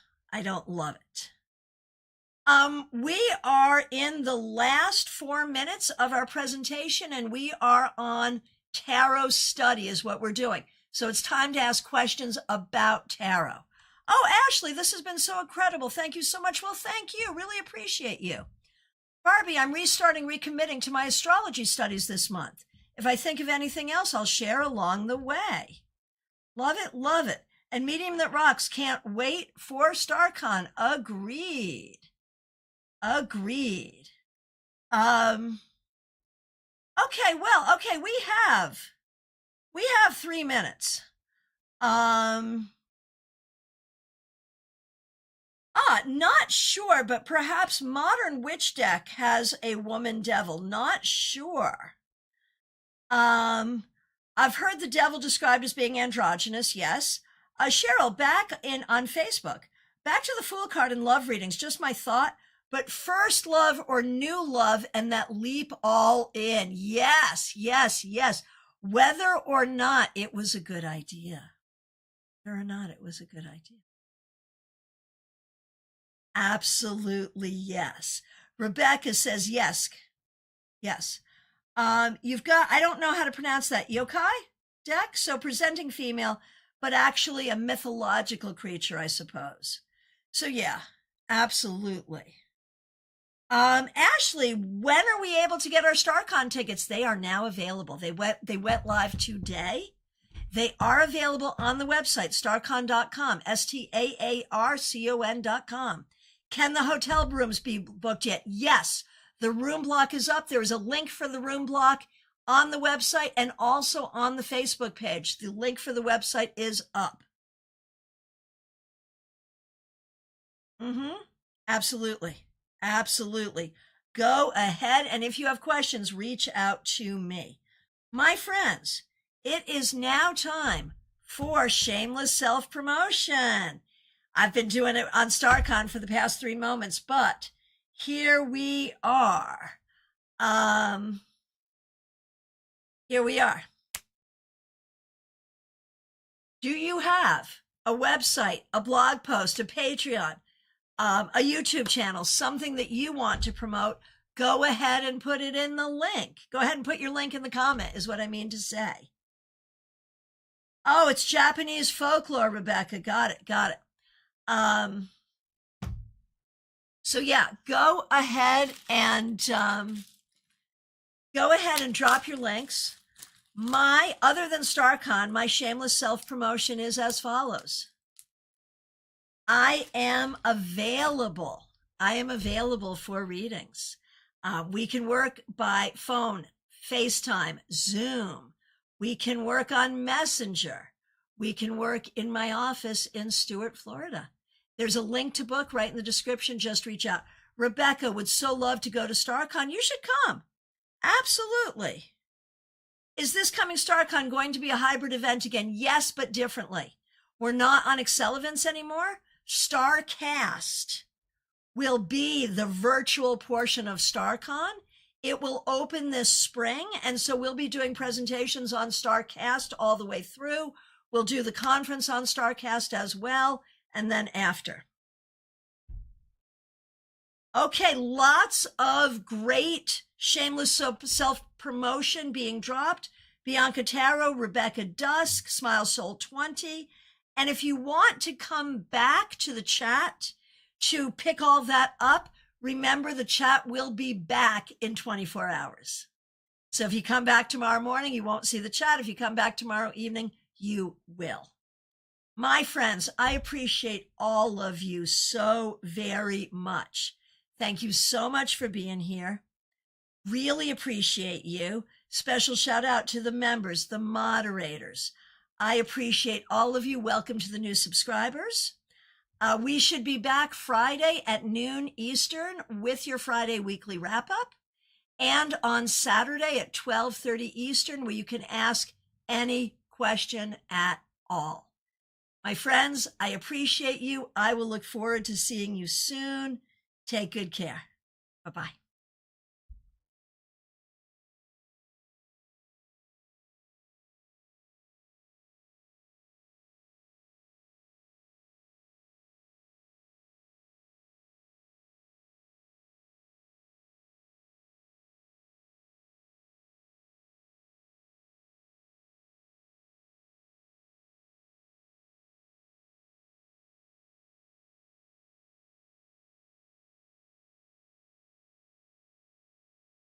We are in the last 4 minutes of our presentation, and we are on tarot study is what we're doing. So it's time to ask questions about tarot. Oh, Ashley, this has been so incredible. Thank you so much. Well, thank you. Really appreciate you. Barbie, I'm recommitting to my astrology studies this month. If I think of anything else, I'll share along the way. Love it. And Medium That Rocks, can't wait for StaarCon. Agreed. Okay, we have 3 minutes. Not sure, but perhaps Modern Witch Deck has a woman devil. Not sure. I've heard the devil described as being androgynous. Yes. Cheryl, back on Facebook. Back to the Fool card and love readings. Just my thought. But first love or new love and that leap all in. Yes. Whether or not it was a good idea. Absolutely yes. Rebecca says yes. You've got, I don't know how to pronounce that, yokai deck? So presenting female, but actually a mythological creature, I suppose. So yeah, absolutely. Ashley, when are we able to get our StaarCon tickets? They are now available. They went live today. They are available on the website, StaarCon.com, StaarCon.com. Can the hotel rooms be booked yet? Yes, the room block is up. There is a link for the room block on the website and also on the Facebook page. The link for the website is up. Absolutely. Go ahead, and if you have questions, reach out to me. My friends, it is now time for shameless self-promotion. I've been doing it on StaarCon for the past 3 moments, but here we are. Do you have a website, a blog post, a Patreon, a YouTube channel, something that you want to promote? Go ahead and put it in the link. Go ahead and put your link in the comment is what I mean to say. Oh, it's Japanese folklore, Rebecca. Got it. So yeah, go ahead and drop your links. Other than StaarCon, my shameless self-promotion is as follows. I am available for readings. We can work by phone, FaceTime, Zoom. We can work on Messenger. We can work in my office in Stuart, Florida. There's a link to book right in the description. Just reach out. Rebecca would so love to go to StaarCon. You should come. Absolutely. Is this coming StaarCon going to be a hybrid event again? Yes, but differently. We're not on Excel events anymore. StaarCast will be the virtual portion of StaarCon. It will open this spring, and so we'll be doing presentations on StaarCast all the way through. We'll do the conference on StaarCast as well, and then after. Okay, lots of great shameless self-promotion being dropped. Bianca Taro, Rebecca Dusk, Smile Soul 20. And if you want to come back to the chat to pick all that up, remember the chat will be back in 24 hours. So if you come back tomorrow morning, you won't see the chat. If you come back tomorrow evening, you will. My friends, I appreciate all of you so very much. Thank you so much for being here. Really appreciate you. Special shout out to the members, the moderators. I appreciate all of you. Welcome to the new subscribers. We should be back Friday at noon Eastern with your Friday weekly wrap up, and on Saturday at 12:30 Eastern, where you can ask any question at all. My friends, I appreciate you. I will look forward to seeing you soon. Take good care. Bye-bye.